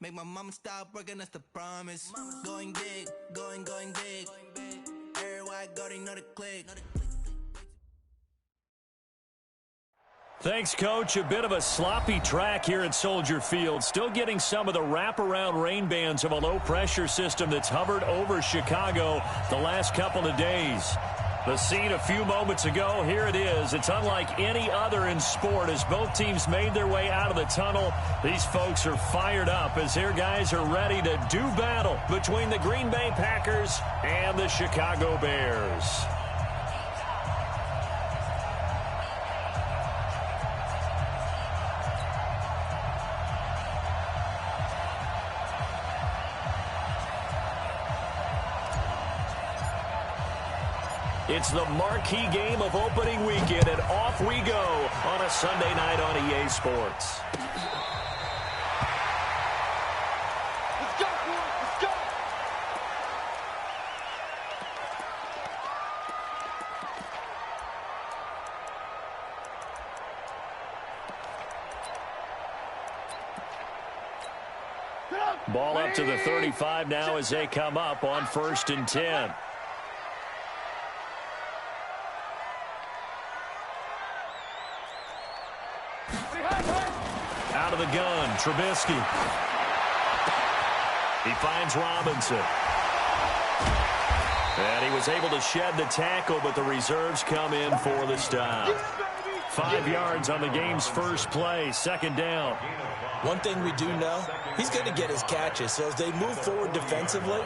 Make my mama stop working, that's the promise. Going big, going big. Everywhere I go, they know the click. Thanks, Coach. A bit of a sloppy track here at Soldier Field. Still getting some of the wraparound rain bands of a low-pressure system that's hovered over Chicago the last couple of days. The scene a few moments ago, here it is. It's unlike any other in sport as both teams made their way out of the tunnel. These folks are fired up as their guys are ready to do battle between the Green Bay Packers and the Chicago Bears. It's the marquee game of opening weekend, and off we go on a Sunday night on EA Sports. Let's go, boys. Let's go. Ball up to the 35 now as they come up on 1st and 10. Out of the gun, Trubisky. He finds Robinson. And he was able to shed the tackle, but the reserves come in for the stop. 5 yards on the game's first play, 2nd down. One thing we do know, he's going to get his catches. So as they move forward defensively,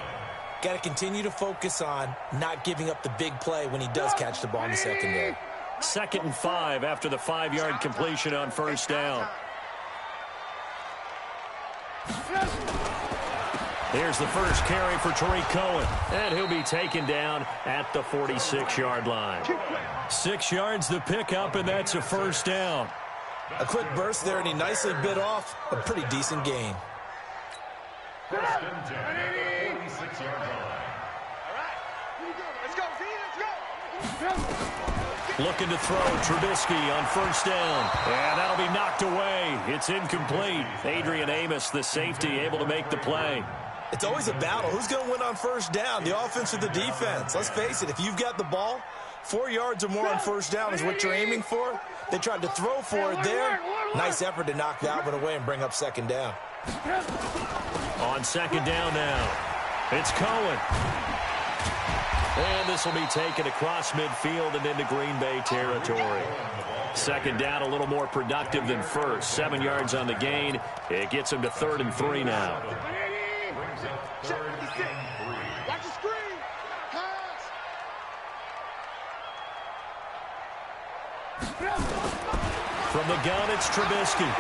got to continue to focus on not giving up the big play when he does catch the ball in the secondary. 2nd and 5 after the 5-yard completion on 1st down. Here's the first carry for Tariq Cohen, and he'll be taken down at the 46-yard line. 6 yards the pickup, and that's a 1st down. A quick burst there, and he nicely bit off a pretty decent gain. 1st and 10 at the 46-yard line. All right, here we go. Let's go, Z. Let's go. Looking to throw, Trubisky on 1st down. And that'll be knocked away. It's incomplete. Adrian Amos, the safety, able to make the play. It's always a battle. Who's going to win on 1st down, the offense or the defense? Let's face it, if you've got the ball, 4 yards or more on 1st down is what you're aiming for. They tried to throw for it there. Nice effort to knock that one away and bring up 2nd down. On 2nd down now, it's Cohen. And this will be taken across midfield and into Green Bay territory. 2nd down, a little more productive than 1st. 7 yards on the gain. It gets him to 3rd and 3 now. Watch the screen. Pass. From the gun, it's Trubisky.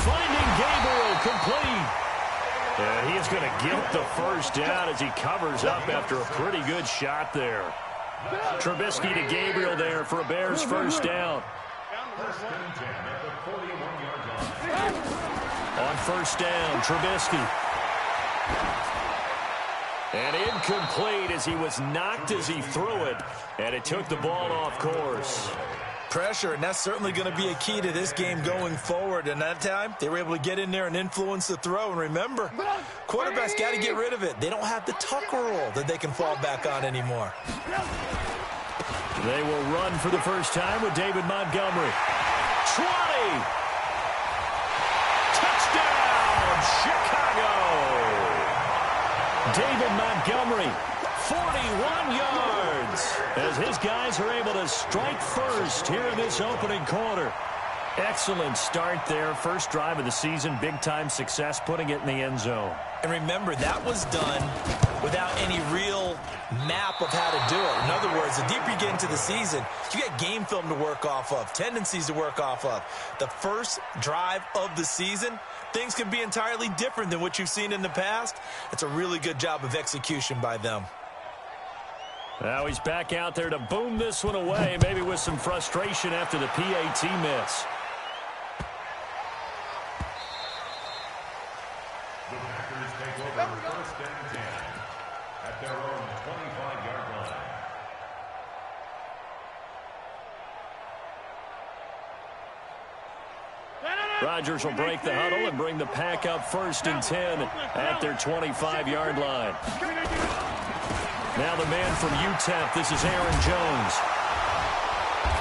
Finding Gabriel, complete. And he is going to get the 1st down as he covers up after a pretty good shot there. Trubisky to Gabriel there for a Bears 1st down. On 1st down, Trubisky. And incomplete as he was knocked as he threw it. And it took the ball off course. Pressure, and that's certainly going to be a key to this game going forward. And that time, they were able to get in there and influence the throw. And remember, quarterbacks got to get rid of it. They don't have the tuck rule that they can fall back on anymore. They will run for the first time with David Montgomery. 20! Touchdown, Chicago! David Montgomery, 41 yards, as his guys are able to strike first here in this opening quarter. Excellent start there. First drive of the season, big-time success, putting it in the end zone. And remember, that was done without any real map of how to do it. In other words, the deeper you get into the season, you got game film to work off of, tendencies to work off of. The first drive of the season, things can be entirely different than what you've seen in the past. It's a really good job of execution by them. Now he's back out there to boom this one away, maybe with some frustration after the PAT miss. The Packers take over 1st and 10 at their own 25-yard line. Rodgers will break the huddle and bring the pack up 1st and 10 at their 25-yard line. Now the man from UTEP, this is Aaron Jones.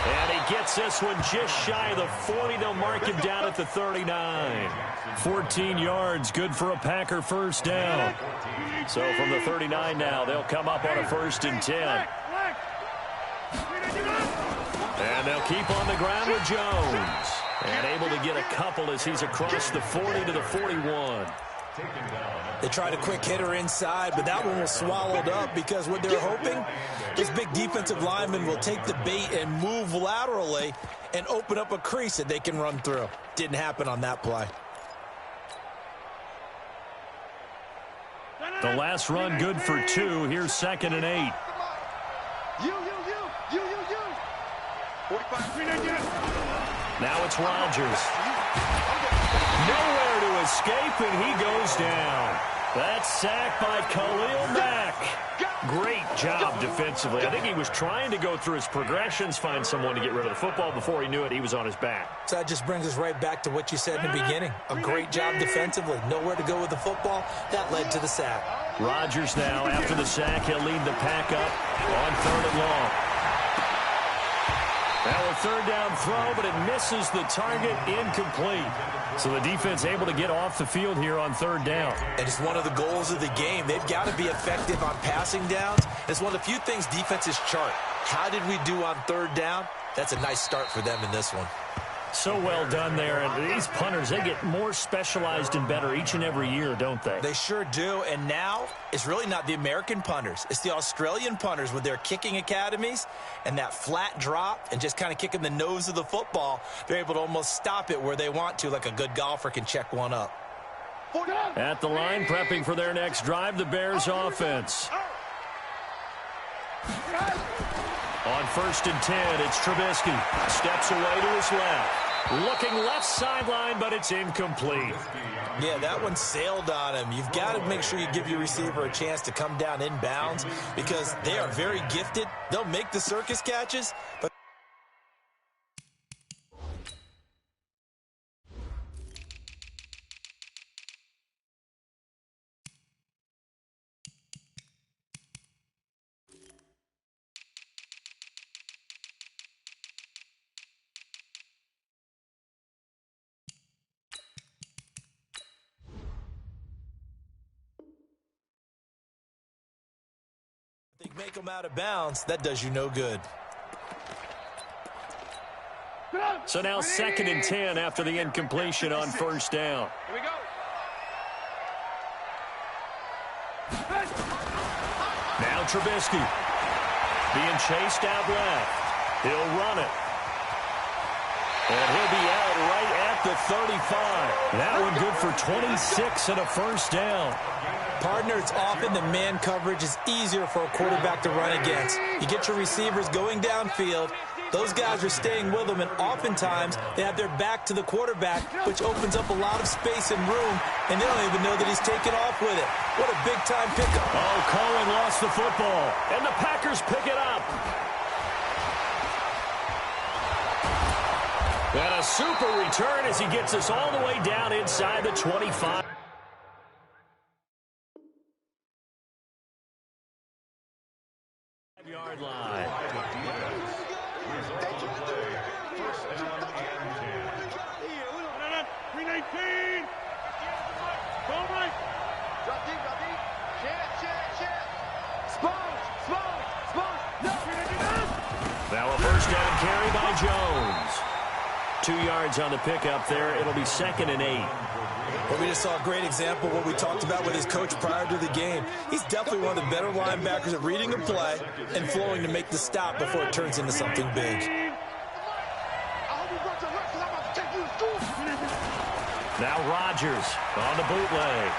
And he gets this one just shy of the 40. They'll mark him down at the 39. 14 yards, good for a Packer first down. So from the 39 now, they'll come up on a 1st and 10. And they'll keep on the ground with Jones. And able to get a couple as he's across the 40 to the 41. They tried a quick hitter inside, but that one was swallowed up because what they're hoping, this big defensive lineman will take the bait and move laterally and open up a crease that they can run through. Didn't happen on that play. The last run good for 2. Here's 2nd and 8. You. 45. Now it's Rodgers. Nowhere to escape, and he goes down. That's sacked by Khalil Mack. Great job defensively. I think he was trying to go through his progressions, find someone to get rid of the football. Before he knew it, he was on his back. So that just brings us right back to what you said in the beginning. A great job defensively. Nowhere to go with the football. That led to the sack. Rodgers now, after the sack, he'll lead the pack up on 3rd and long. Now a 3rd down throw, but it misses the target, incomplete. So the defense able to get off the field here on 3rd down. And it's one of the goals of the game. They've got to be effective on passing downs. It's one of the few things defenses chart. How did we do on 3rd down? That's a nice start for them in this one. So well done there. And these punters, they get more specialized and better each and every year, don't they? They sure do. And now it's really not the American punters. It's the Australian punters with their kicking academies and that flat drop and just kind of kicking the nose of the football. They're able to almost stop it where they want to, like a good golfer can check one up. At the line, prepping for their next drive, the Bears offense. On 1st and 10, it's Trubisky. Steps away to his left. Looking left sideline, but it's incomplete. Yeah, that one sailed on him. You've got to make sure you give your receiver a chance to come down inbounds because they are very gifted. They'll make the circus catches, but they make them out of bounds. That does you no good. So now 2nd and 10 after the incompletion on 1st down. Here we go. Now Trubisky being chased out left. He'll run it. And he'll be out right at the 35. That one good for 26 and a 1st down. Partner, it's often the man coverage is easier for a quarterback to run against. You get your receivers going downfield. Those guys are staying with them, and oftentimes they have their back to the quarterback, which opens up a lot of space and room, and they don't even know that he's taken off with it. What a big-time pickup. Oh, Cohen lost the football, and the Packers pick it up. And a super return as he gets us all the way down inside the 25. Yard line. First down and 10. 319. Drop deep. Chance. Sponge. No. Now a 1st down carry by Jones. 2 yards on the pickup there. It'll be 2nd and 8. Well, we just saw a great example of what we talked about with his coach prior to the game. He's definitely one of the better linebackers at reading a play and flowing to make the stop before it turns into something big. Now Rodgers on the bootleg.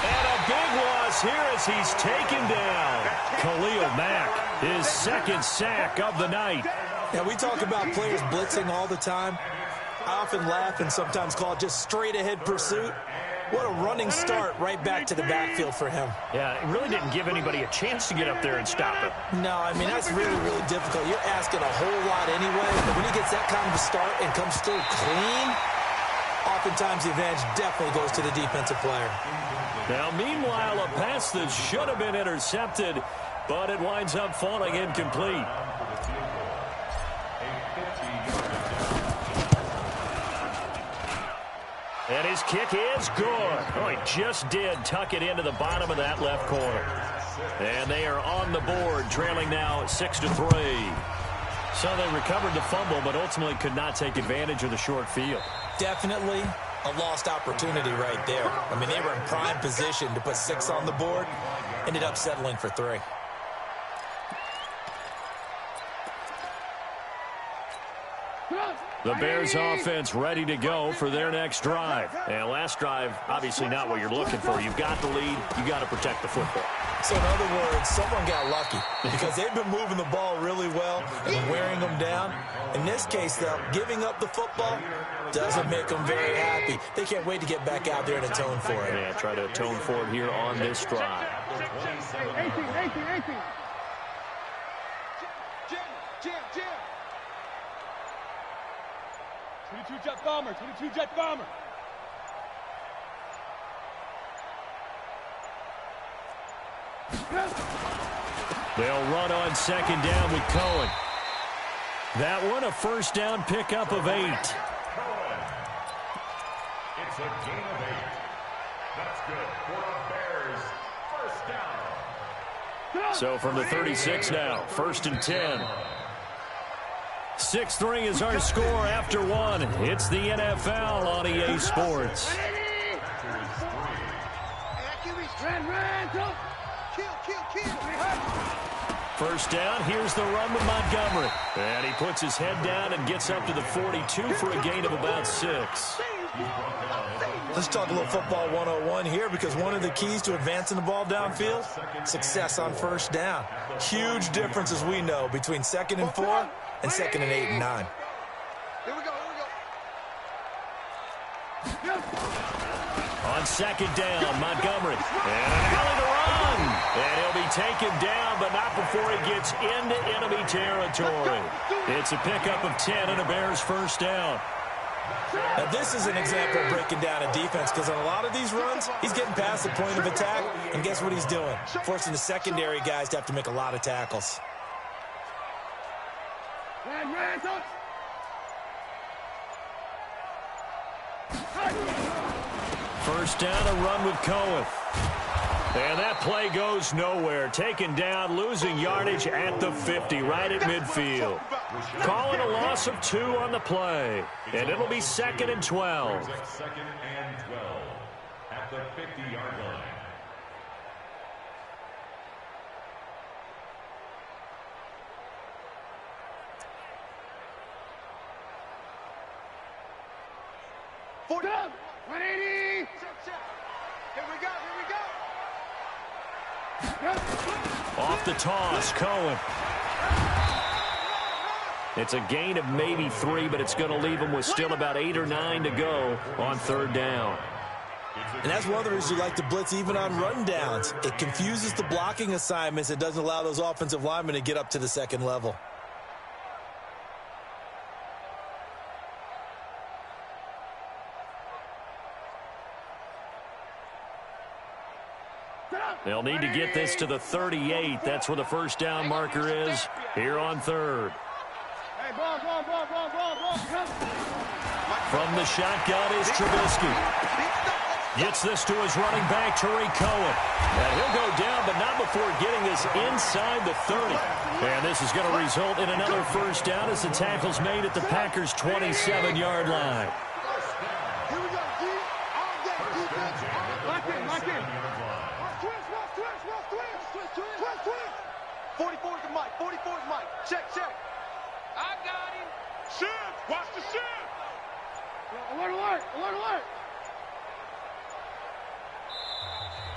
And a big loss here as he's taken down. Khalil Mack, his 2nd sack of the night. Yeah, we talk about players blitzing all the time. I often laugh and sometimes call it just straight-ahead pursuit. What a running start right back to the backfield for him. Yeah, it really didn't give anybody a chance to get up there and stop it. No, I mean, that's really, really difficult. You're asking a whole lot anyway, but when he gets that kind of a start and comes through clean, oftentimes the advantage definitely goes to the defensive player. Now, meanwhile, a pass that should have been intercepted, but it winds up falling incomplete. And his kick is good. Oh, he just did tuck it into the bottom of that left corner. And they are on the board, trailing now 6-3. So they recovered the fumble, but ultimately could not take advantage of the short field. Definitely a lost opportunity right there. I mean, they were in prime position to put 6 on the board. Ended up settling for 3. The Bears offense ready to go for their next drive. And last drive, obviously not what you're looking for. You've got the lead. You got to protect the football. So in other words, someone got lucky because they've been moving the ball really well and wearing them down. In this case, though, giving up the football doesn't make them very happy. They can't wait to get back out there and atone for it. Yeah, try to atone for it here on this drive. 18. Jim. 22 Jet Bomber. They'll run on second down with Cohen. That one a first down pickup of 8. It's a gain of 8. That's good for the Bears. First down. So from the 36 now, 1st and 10. 6-3 is our score after 1. It's the NFL on EA Sports. First down, here's the run with Montgomery. And he puts his head down and gets up to the 42 for a gain of about 6. Let's talk a little football 101 here, because one of the keys to advancing the ball downfield, success on first down. Huge difference, as we know, between 2nd and 4 and 2nd and 8 and 9. Here we go. On second down, Montgomery. And an alley to run. And he'll be taken down, but not before he gets into enemy territory. It's a pickup of 10 and a Bears first down. Now, this is an example of breaking down a defense, because on a lot of these runs, he's getting past the point of attack, and guess what he's doing? Forcing the secondary guys to have to make a lot of tackles. First down, a run with Cohen. And that play goes nowhere. Taken down, losing yardage at the 50, right at midfield. Calling a loss of 2 on the play. And it'll be 2nd and 12. 2nd and 12 at the 50-yard line. Down, 180. Here we go. Off the toss, Cohen. It's a gain of maybe 3, but it's going to leave him with still about 8 or 9 to go on 3rd down. And that's one of the reasons you like to blitz even on run downs. It confuses the blocking assignments. It doesn't allow those offensive linemen to get up to the 2nd level. They'll need to get this to the 38. That's where the first down marker is here on 3rd. From the shotgun is Trubisky. Gets this to his running back, Tariq Cohen. And he'll go down, but not before getting this inside the 30. And this is going to result in another first down as the tackle's made at the Packers' 27-yard line. Here we go, D. All day, defense. Lock in. Twist. 44 is the mic. Check. I got him. Shift. Watch the shift. Alert.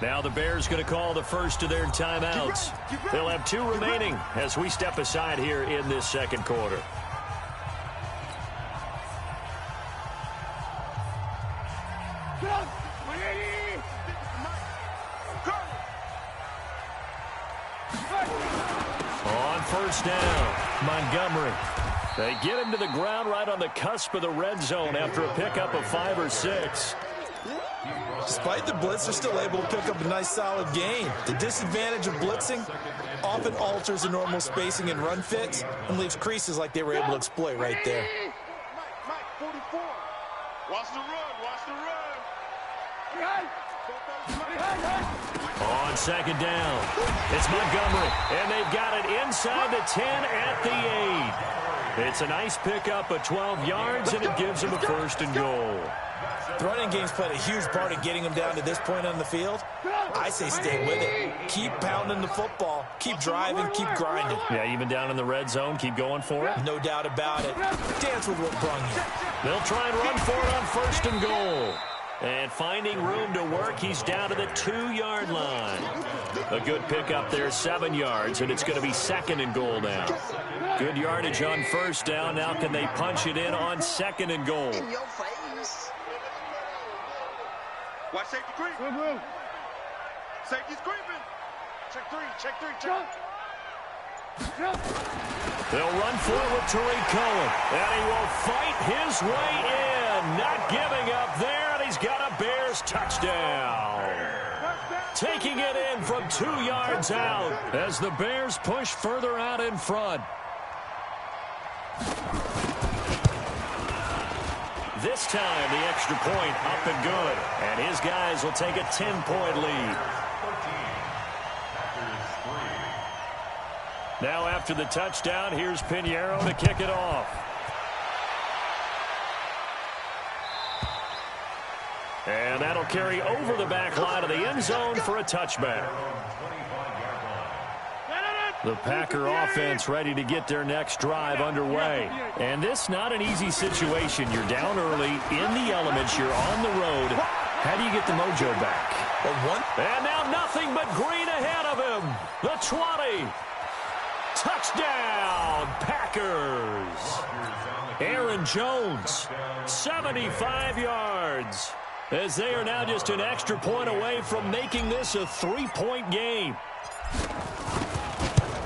Now the Bears going to call the first of their timeouts. They'll have 2 remaining as we step aside here in this 2nd quarter. On first down, Montgomery. They get him to the ground right on the cusp of the red zone after a pickup of 5 or 6. Despite the blitz, they're still able to pick up a nice, solid gain. The disadvantage of blitzing often alters the normal spacing and run fits and leaves creases like they were able to exploit right there. Mike, 44. Watch the run, watch the run. On second down, it's Montgomery, and they've got it inside the 10 at the 8. It's a nice pickup of 12 yards, and it gives them a 1st and goal. The running game's played a huge part in getting them down to this point on the field. I say stay with it. Keep pounding the football. Keep driving. Keep grinding. Yeah, even down in the red zone, keep going for it. No doubt about it. Dance with what brung you. They'll try and run for it on 1st and goal. And finding room to work, he's down to the 2-yard line. A good pickup there, 7 yards, and it's going to be 2nd and goal now. Good yardage on 1st down. Now can they punch it in on 2nd and goal? Watch safety creep. Safety's creeping. Check 3, check 3, check. They'll run for it with Tariq Cohen, and he will fight his way in. Not giving up there, and he's got a Bears touchdown. Taking it in from 2 yards out as the Bears push further out in front. This time, the extra point up and good. And his guys will take a 10-point lead. Now after the touchdown, here's Pinheiro to kick it off. And that'll carry over the back line of the end zone for a touchback. The Packer offense ready to get their next drive underway. And this not an easy situation. You're down early, in the elements, you're on the road. How do you get the mojo back? And now nothing but green ahead of him. The 20. Touchdown, Packers. Aaron Jones, 75 yards. As they are now just an extra point away from making this a 3-point game.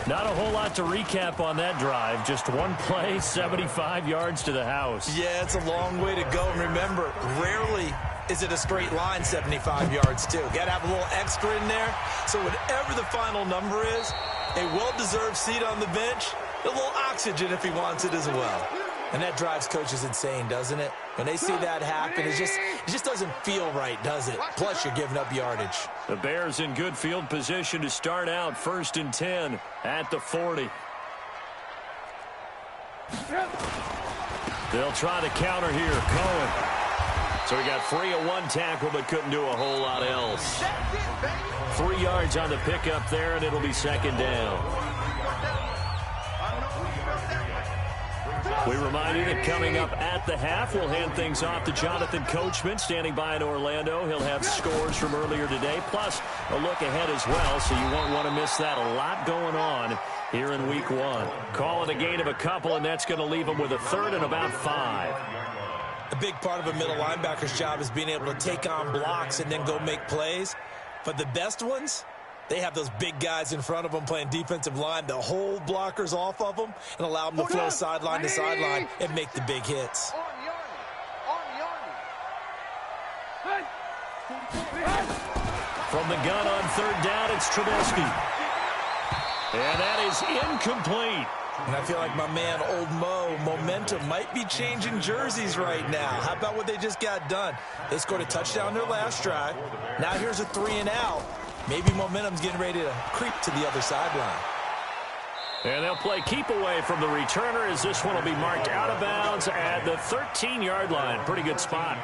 Not a whole lot to recap on that drive. Just one play, 75 yards to the house. Yeah, it's a long way to go. And remember, rarely is it a straight line 75 yards, too. Got to have a little extra in there. So whatever the final number is, a well-deserved seat on the bench, a little oxygen if he wants it as well. And that drives coaches insane, doesn't it? When they see that happen, it just doesn't feel right, does it? Plus, you're giving up yardage. The Bears in good field position to start out 1st and 10 at the 40. They'll try to counter here. Cohen. So he got free of one tackle but couldn't do a whole lot else. 3 yards on the pickup there, and it'll be 2nd down. We remind you that coming up at the half, we'll hand things off to Jonathan Coachman, standing by in Orlando. He'll have scores from earlier today, plus a look ahead as well, so you won't want to miss that. A lot going on here in Week 1. Calling a gain of a couple, and that's going to leave them with a 3rd and about 5. A big part of a middle linebacker's job is being able to take on blocks and then go make plays. But the best ones, they have those big guys in front of them playing defensive line to hold blockers off of them and allow them to flow sideline to sideline and make the big hits. From the gun on 3rd down, it's Trubisky. And that is incomplete. And I feel like my man, Old Mo, momentum might be changing jerseys right now. How about what they just got done? They scored a touchdown their last drive. Now here's a 3 and out. Maybe momentum's getting ready to creep to the other sideline. And they'll play keep away from the returner as this one will be marked out of bounds at the 13-yard line. Pretty good spot.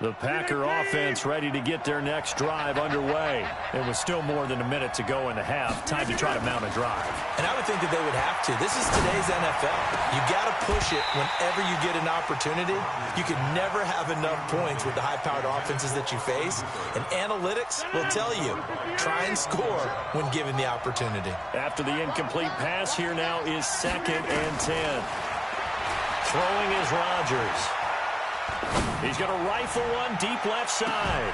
The Packer offense ready to get their next drive underway. It was still more than a minute to go in the half. Time to try to mount a drive. And I would think that they would have to. This is today's NFL. You got to push it whenever you get an opportunity. You can never have enough points with the high-powered offenses that you face. And analytics will tell you, try and score when given the opportunity. After the incomplete pass, here now is 2nd and 10. Throwing is Rodgers. He's going to rifle one deep left side.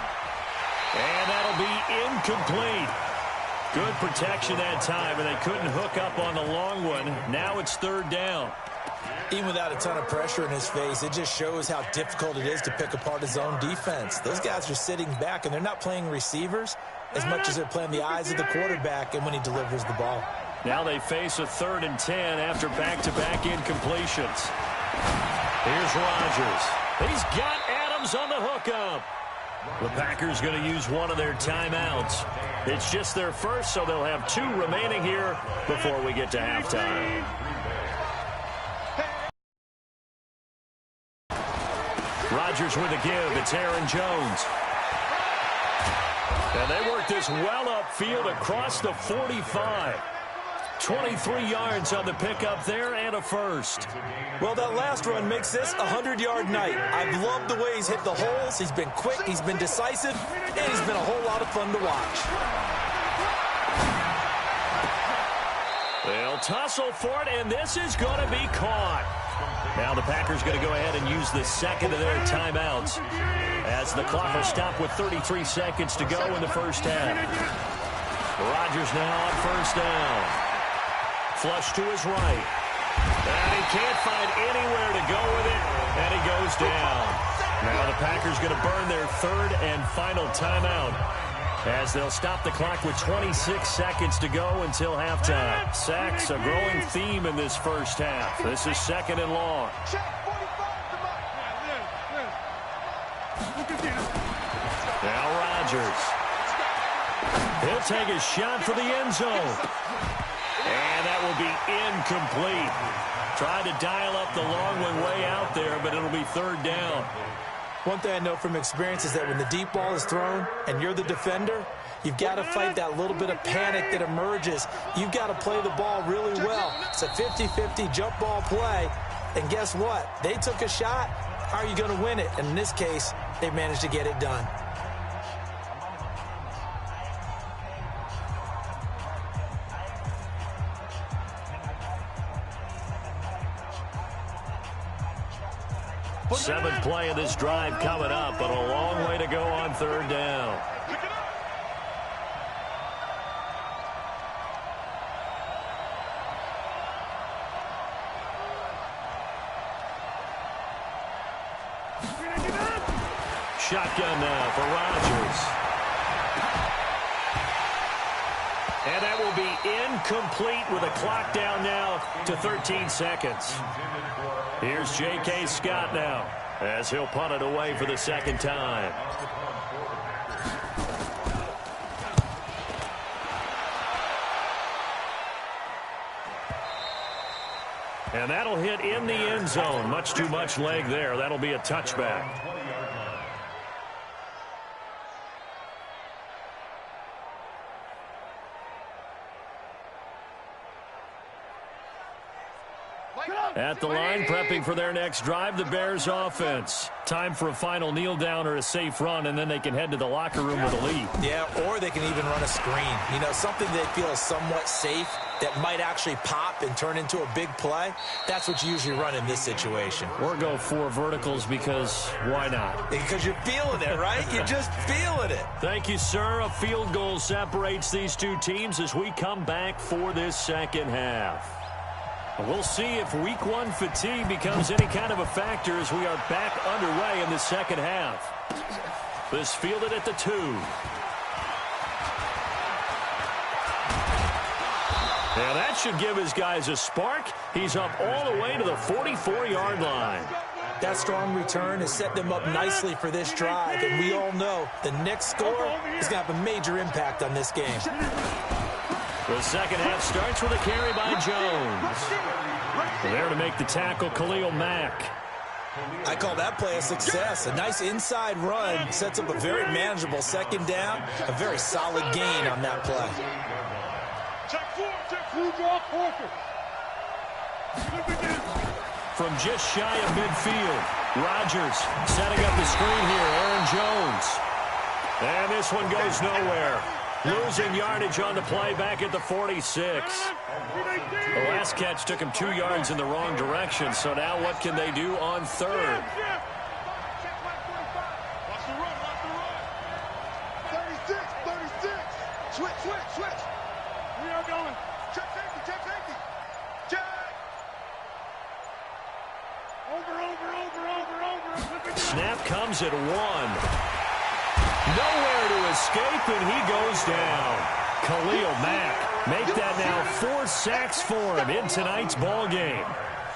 And that'll be incomplete. Good protection that time, and they couldn't hook up on the long one. Now it's 3rd down. Even without a ton of pressure in his face, it just shows how difficult it is to pick apart his own defense. Those guys are sitting back, and they're not playing receivers as much as they're playing the eyes of the quarterback and when he delivers the ball. Now they face a 3rd and 10 after back-to-back incompletions. Here's Rodgers. He's got Adams on the hookup. The Packers going to use one of their timeouts. It's just their first, so they'll have 2 remaining here before we get to halftime. Rodgers with a give. It's Aaron Jones. And they work this well upfield across the 45. 23 yards on the pickup there and a first. Well, that last run makes this a 100-yard night. I've loved the way he's hit the holes. He's been quick, he's been decisive, and he's been a whole lot of fun to watch. They'll tussle for it, and this is going to be caught. Now the Packers going to go ahead and use the second of their timeouts as the clock will stop with 33 seconds to go in the first half. Rodgers now on 1st down. Flush to his right. And he can't find anywhere to go with it, and he goes down. Now the Packers going to burn their 3rd and final timeout as they'll stop the clock with 26 seconds to go until halftime. Sacks, a growing theme in this first half. This is 2nd and long. Now Rodgers. He'll take a shot for the end zone. And that will be incomplete. Tried to dial up the long one way out there, but it'll be 3rd down. One thing I know from experience is that when the deep ball is thrown and you're the defender, you've got to fight that little bit of panic that emerges. You've got to play the ball really well. It's a 50-50 jump ball play. And guess what? They took a shot. How are you going to win it? And in this case, they managed to get it done. Seventh play of this drive coming up, but a long way to go on 3rd down. Shotgun now for Rodgers. And that will be incomplete with a clock down now to 13 seconds. Here's J.K. Scott now as he'll punt it away for the 2nd time. And that'll hit in the end zone. Much too much leg there. That'll be a touchback. At the line, prepping for their next drive, the Bears offense. Time for a final kneel down or a safe run, and then they can head to the locker room with a lead. Yeah, or they can even run a screen. You know, something they feel is somewhat safe that might actually pop and turn into a big play. That's what you usually run in this situation. Or go 4 verticals because why not? Because you're feeling it, right? You're just feeling it. Thank you, sir. A field goal separates these 2 teams as we come back for this 2nd half. We'll see if week 1 fatigue becomes any kind of a factor as we are back underway in the 2nd half. This fielded at the 2. Now that should give his guys a spark. He's up all the way to the 44-yard line. That strong return has set them up nicely for this drive, and we all know the next score is going to have a major impact on this game. The second half starts with a carry by Jones. There to make the tackle, Khalil Mack. I call that play a success. A nice inside run sets up a very manageable second down. A very solid gain on that play. From just shy of midfield, Rodgers setting up the screen here. Aaron Jones. And this one goes nowhere. Losing yardage on the play back at the 46. The last catch took him 2 yards in the wrong direction, so now what can they do on third? Watch the run, watch the run. 36. Switch. We are going. Check safety. Check. Over. Snap comes at 1. Nowhere to escape, and he goes down. Khalil Mack make that now 4 sacks for him in tonight's ball game.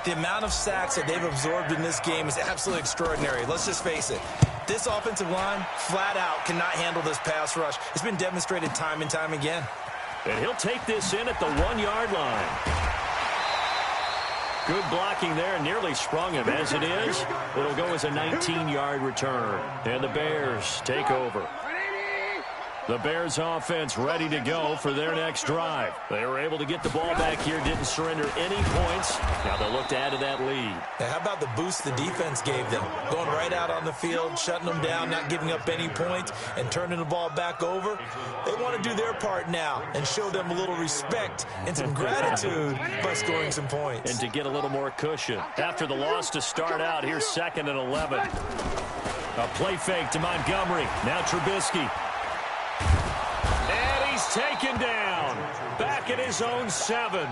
The amount of sacks that they've absorbed in this game is absolutely extraordinary. Let's just face it. This offensive line, flat out, cannot handle this pass rush. It's been demonstrated time and time again. And he'll take this in at the 1-yard line. Good blocking there, nearly sprung him. As it is, it'll go as a 19-yard return. And the Bears take over. The Bears offense ready to go for their next drive. They were able to get the ball back here, didn't surrender any points. Now they'll look to add to that lead. Now, how about the boost the defense gave them? Going right out on the field, shutting them down, not giving up any points, and turning the ball back over. They want to do their part now and show them a little respect and some gratitude by scoring some points. And to get a little more cushion. After the loss to start out, here's 2nd and 11. A play fake to Montgomery. Now Trubisky. And he's taken down. Back at his own 7.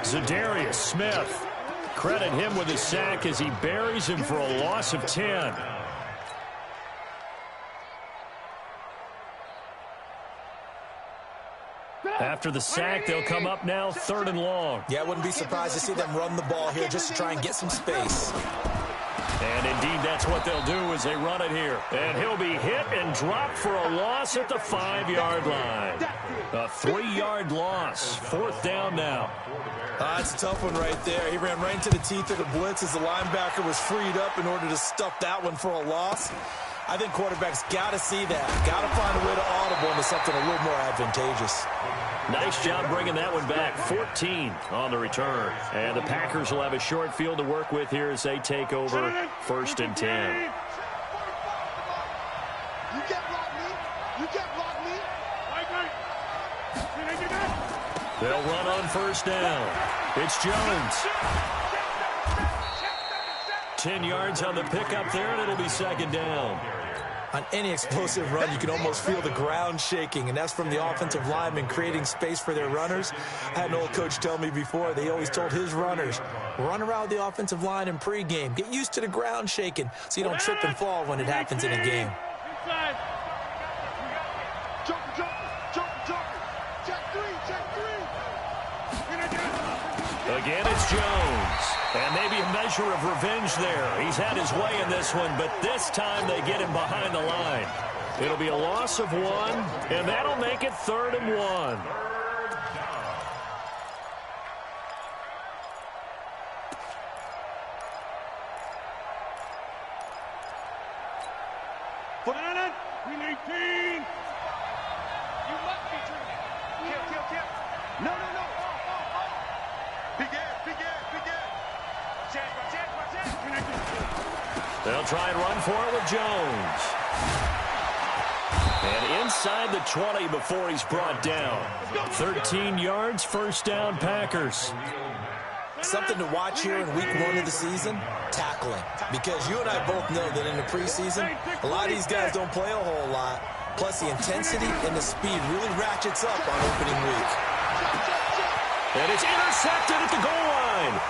Zadarius Smith. Credit him with a sack as he buries him for a loss of 10. After the sack, they'll come up now 3rd and long. Yeah, I wouldn't be surprised to see them run the ball here just to try and get some space. And indeed, that's what they'll do as they run it here. And he'll be hit and dropped for a loss at the 5-yard line. A 3-yard loss. 4th down now. That's a tough one right there. He ran right into the teeth of the blitz as the linebacker was freed up in order to stuff that one for a loss. I think quarterbacks got to see that. Got to find a way to audible into something a little more advantageous. Nice job bringing that one back. 14 on the return. And the Packers will have a short field to work with here as they take over 1st and 10. You can't block me. They'll run on 1st down. It's Jones. 10 yards on the pickup there, and it'll be 2nd down. On any explosive run, you can almost feel the ground shaking, and that's from the offensive linemen creating space for their runners. I had an old coach tell me before, they always told his runners, run around the offensive line in pregame. Get used to the ground shaking so you don't trip and fall when it happens in a game. Again, it's Jones. And maybe a measure of revenge there. He's had his way in this one, but this time they get him behind the line. It'll be a loss of 1, and that'll make it 3rd and 1. Put it in it. We need 18. You must be dreaming. Kill. No. Big ass. They'll try and run for it with Jones. And inside the 20 before he's brought down. 13 yards, 1st down, Packers. Something to watch here in week 1 of the season, tackling. Because you and I both know that in the preseason, a lot of these guys don't play a whole lot. Plus the intensity and the speed really ratchets up on opening week. And it's intercepted at the goal line.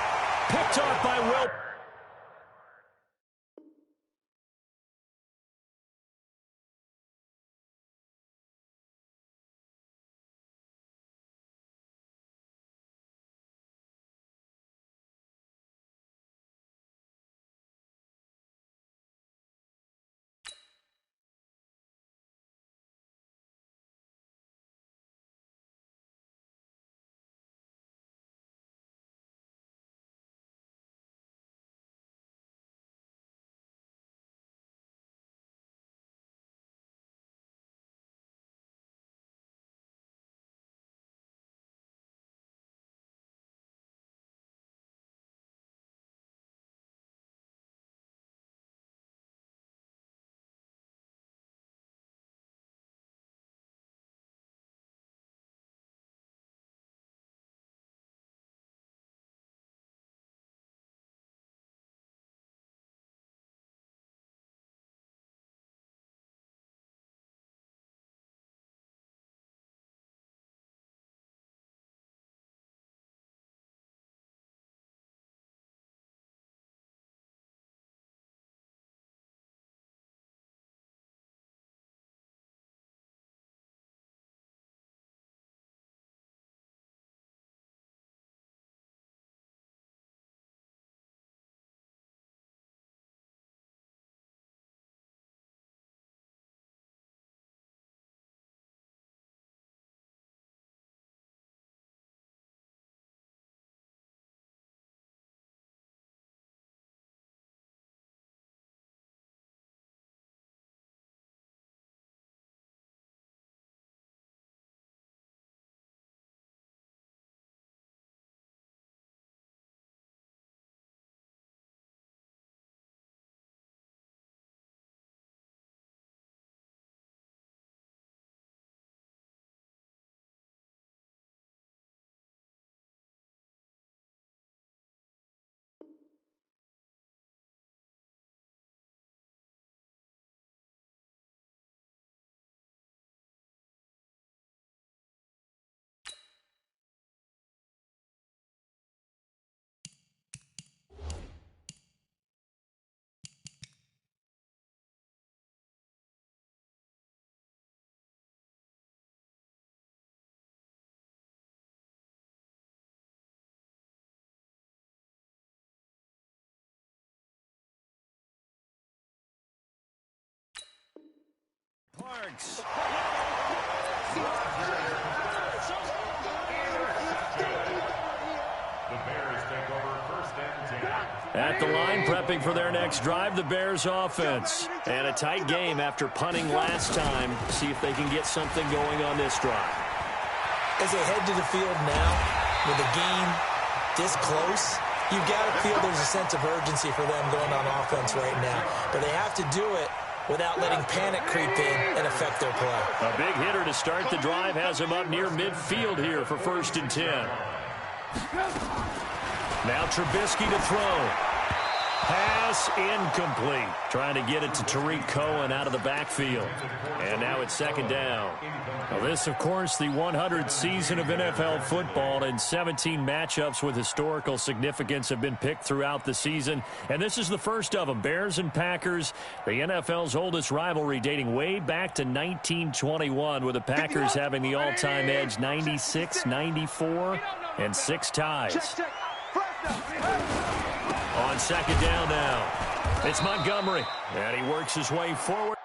Picked off by Will. Marks. The Bears take over first and 10. At the line, prepping for their next drive, the Bears offense. And a tight game after punting last time. See if they can get something going on this drive. As they head to the field now, with the game this close, you've got to feel there's a sense of urgency for them going on offense right now. But they have to do it without letting panic creep in and affect their play. A big hitter to start the drive has him up near midfield here for first and 10. Now Trubisky to throw. Pass incomplete. Trying to get it to Tariq Cohen out of the backfield. And now it's second down. Now this, of course, the 100th season of NFL football, and 17 matchups with historical significance have been picked throughout the season. And this is the first of them. Bears and Packers, the NFL's oldest rivalry dating way back to 1921, with the Packers having the all-time edge 96, 94, and 6 ties. On second down now, it's Montgomery, and he works his way forward.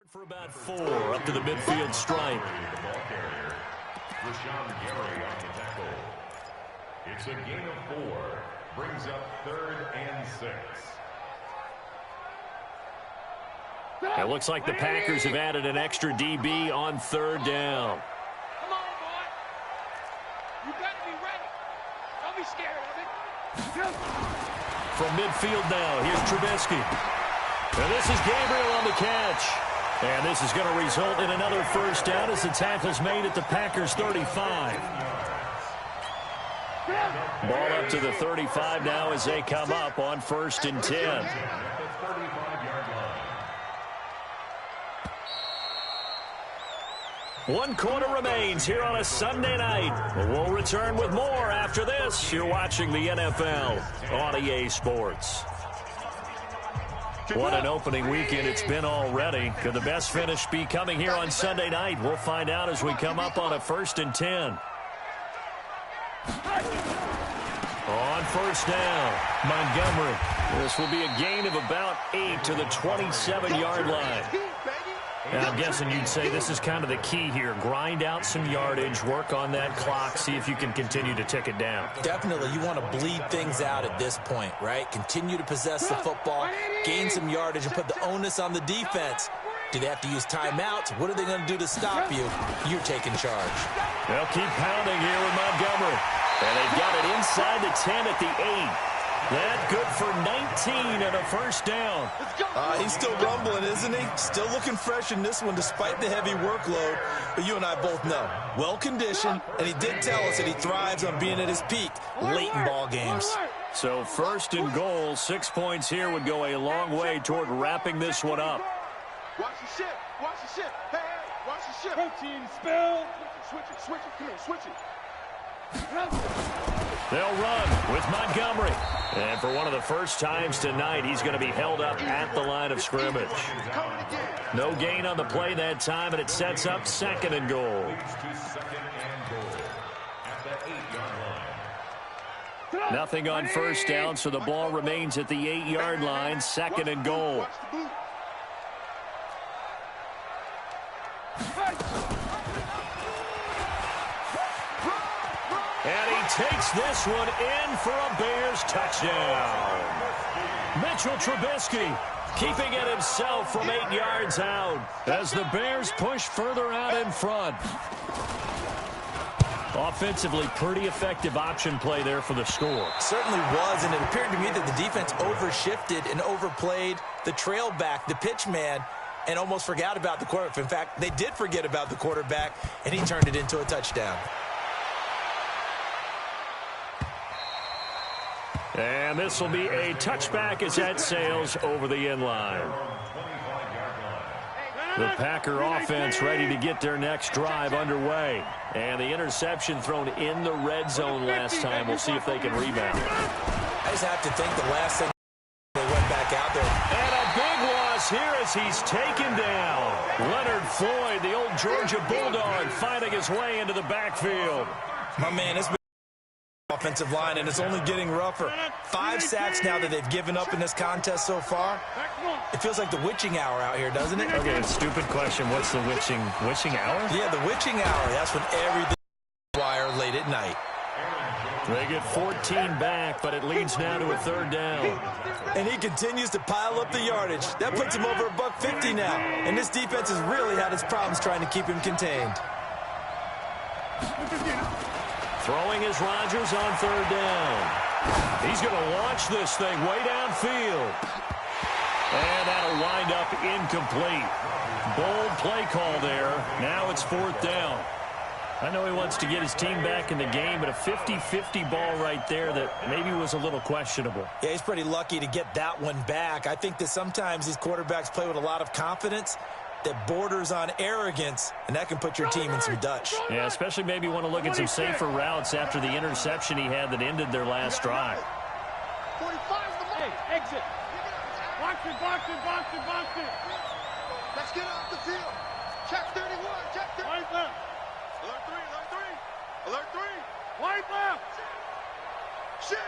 For about 4 up to the midfield stripe. The ball carrier, Rashawn Gary on the tackle. It's a gain of 4. Brings up 3rd and 6. It looks like the Packers have added an extra DB on third down. Come on, boy. You got to be ready. Don't be scared of it. From midfield now, here's Trubisky. And this is Gabriel on the catch. And this is going to result in another first down as the tackle's made at the Packers' 35. Ball up to the 35 now as they come up on first and 10. 1 quarter remains here on a Sunday night. We'll return with more after this. You're watching the NFL on EA Sports. What an opening weekend it's been already. Could the best finish be coming here on Sunday night? We'll find out as we come up on a first and 10. On first down, Montgomery. This will be a gain of about 8 to the 27-yard line. Now, I'm guessing you'd say this is kind of the key here. Grind out some yardage, work on that clock, see if you can continue to tick it down. Definitely, you want to bleed things out at this point, right? Continue to possess the football, gain some yardage, and put the onus on the defense. Do they have to use timeouts? What are they going to do to stop you? You're taking charge. They'll keep pounding here with Montgomery. And they've got it inside the 10 at the 8. That good for 19 and a first down. He's still rumbling, isn't he? Still looking fresh in this one despite the heavy workload. But you and I both know, well-conditioned, and he did tell us that he thrives on being at his peak late in ball games. So first and goal, 6 points here would go a long way toward wrapping this one up. Watch the ship. Watch the ship. Hey, hey, watch the ship. Protein spill. Switch it. Switch it. Come here. Switch it. They'll run with Montgomery. And for one of the first times tonight, he's going to be held up at the line of scrimmage. No gain on the play that time, and it sets up second and goal. Nothing on first down, so the ball remains at the 8-yard line, second and goal. And he takes this one in for a Bears touchdown. Mitchell Trubisky keeping it himself from 8 yards out as the Bears push further out in front. Offensively, pretty effective option play there for the score. Certainly was, and it appeared to me that the defense overshifted and overplayed the trail back, the pitch man, and almost forgot about the quarterback. In fact, they did forget about the quarterback, and he turned it into a touchdown. And this will be a touchback as that sails over the end line. The Packer offense ready to get their next drive underway. And the interception thrown in the red zone last time. We'll see if they can rebound. I just have to think the last thing they went back out there. And a big loss here as he's taken down. Leonard Floyd, the old Georgia Bulldog, finding his way into the backfield. My man, it's been offensive line, and it's only getting rougher. 5 sacks now that they've given up in this contest so far. It feels like the witching hour out here, doesn't it? Okay, stupid question. What's the witching hour? Yeah, the witching hour. That's when everything wire late at night. They get 14 back, but it leads now to a 3rd down. And he continues to pile up the yardage. That puts him over $150 now. And this defense has really had its problems trying to keep him contained. Throwing is Rodgers on 3rd down. He's going to launch this thing way downfield. And that'll wind up incomplete. Bold play call there. Now it's 4th down. I know he wants to get his team back in the game, but a 50-50 ball right there that maybe was a little questionable. Yeah, he's pretty lucky to get that one back. I think that sometimes these quarterbacks play with a lot of confidence that borders on arrogance, and that can put your team in some Dutch. Yeah, especially maybe want to look at some safer routes after the interception he had that ended their last drive. 45's the money. Hey, exit. Box it. Let's get off the field. Check 31. Check 31. Right left. Alert 3. Alert 3. Right left. Shit.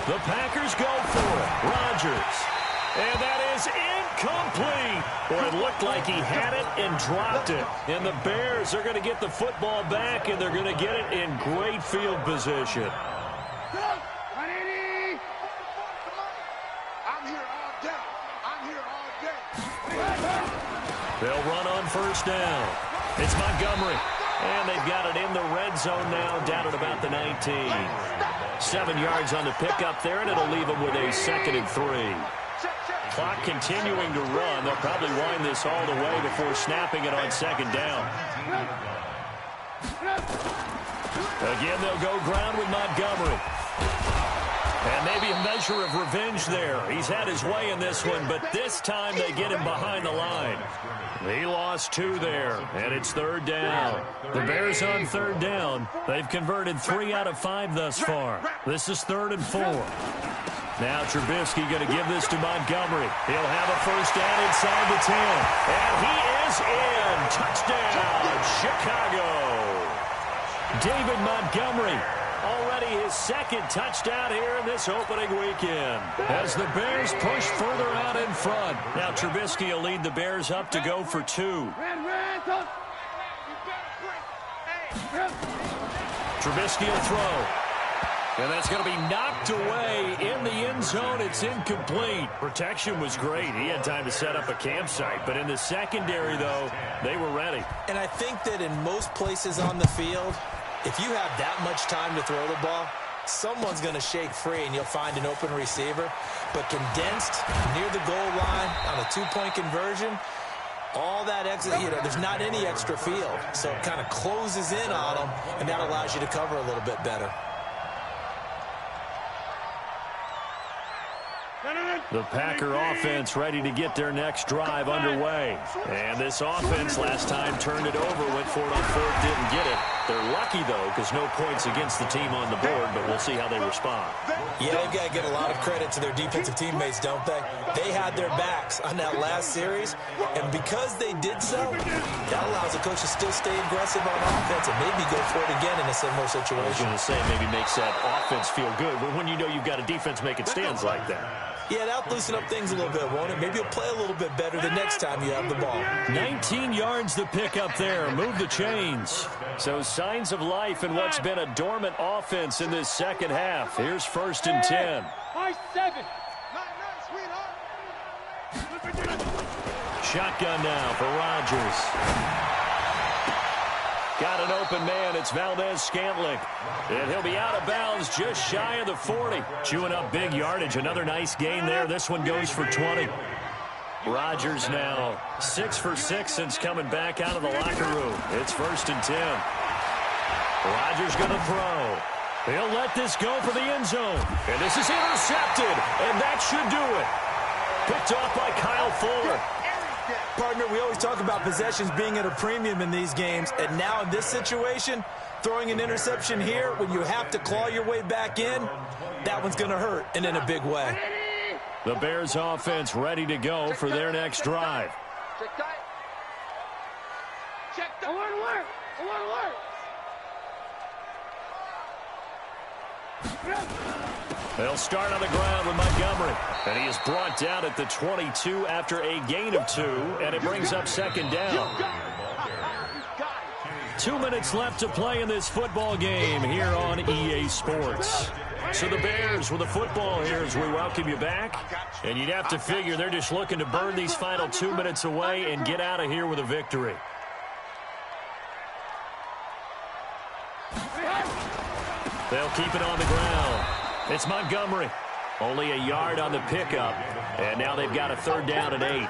The Packers go for it. Rodgers. And that is incomplete. Boy, it looked like he had it and dropped it. And the Bears are going to get the football back, and they're going to get it in great field position. I'm here all day. They'll run on 1st down. It's Montgomery. And they've got it in the red zone now, down at about the 19. 7 yards on the pickup there, and it'll leave them with a 2nd and 3. Clock continuing to run. They'll probably wind this all the way before snapping it on 2nd down. Again, they'll go ground with Montgomery. And maybe a measure of revenge there. He's had his way in this one, but this time they get him behind the line. He lost 2 there, and it's 3rd down. The Bears on 3rd down. They've converted 3 out of 5 thus far. This is 3rd and 4. Now Trubisky going to give this to Montgomery. He'll have a 1st down inside the 10. And he is in. Touchdown, Chicago. David Montgomery. Already his 2nd touchdown here in this opening weekend. As the Bears push further out in front. Now Trubisky will lead the Bears up to go for 2. Trubisky will throw. And that's going to be knocked away in the end zone. It's incomplete. Protection was great. He had time to set up a campsite. But in the secondary, though, they were ready. And I think that in most places on the field, if you have that much time to throw the ball, someone's going to shake free and you'll find an open receiver. But condensed near the goal line on a 2-point conversion, all that exit, there's not any extra field. So it kind of closes in on them, and that allows you to cover a little bit better. The Packer offense ready to get their next drive underway. And this offense last time turned it over, went for it on 4th, didn't get it. They're lucky, though, because no points against the team on the board, but we'll see how they respond. Yeah, they've got to get a lot of credit to their defensive teammates, don't they? They had their backs on that last series, and because they did so, that allows the coach to still stay aggressive on offense and maybe go for it again in a similar situation. I was going to say, maybe makes that offense feel good, but when you know you've got a defense making stands like that. Yeah, that'll loosen up things a little bit, won't it? Maybe you'll play a little bit better the next time you have the ball. 19 yards to pick up there. Move the chains. So signs of life in what's been a dormant offense in this second half. Here's 1st and 10. 5-7. Shotgun now for Rodgers. Got an open man. It's Valdez-Scantling. And he'll be out of bounds just shy of the 40. Chewing up big yardage. Another nice gain there. This one goes for 20. Rodgers now 6 for 6 since coming back out of the locker room. It's 1st and 10. Rodgers going to throw. He'll let this go for the end zone. And this is intercepted. And that should do it. Picked off by Kyle Fuller. Partner, we always talk about possessions being at a premium in these games, and now in this situation, throwing an interception here when you have to claw your way back in, that one's going to hurt, and in a big way. The Bears offense ready to go for their next drive. Check tight. Check tight. Alert, alert. Alert, alert. They'll start on the ground with Montgomery. And he is brought down at the 22 after a gain of 2, and it brings up second down. 2 minutes left to play in this football game here on EA Sports. So the Bears with the football here as we welcome you back. And you'd have to figure they're just looking to burn these final 2 minutes away and get out of here with a victory. They'll keep it on the ground. It's Montgomery. Only a yard on the pickup. And now they've got a third down and 8.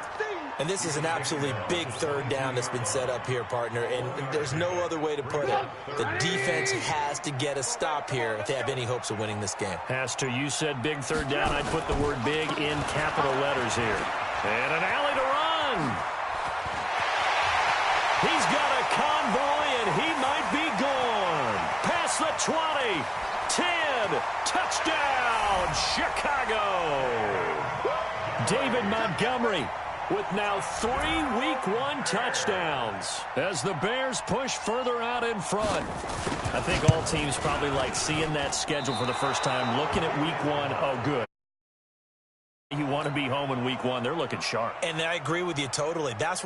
And this is an absolutely big third down that's been set up here, partner. And there's no other way to put it. The defense has to get a stop here if they have any hopes of winning this game. Has to. You said big third down. I'd put the word big in capital letters here. And an alley to run. He's got a convoy, and he might be gone. Past the 20. 10. Touchdown, Chicago. David Montgomery with now 3 Week 1 touchdowns as the Bears push further out in front. I think all teams probably like seeing that schedule for the first time, looking at Week 1. Oh, good. You want to be home in Week 1. They're looking sharp. And I agree with you totally. That's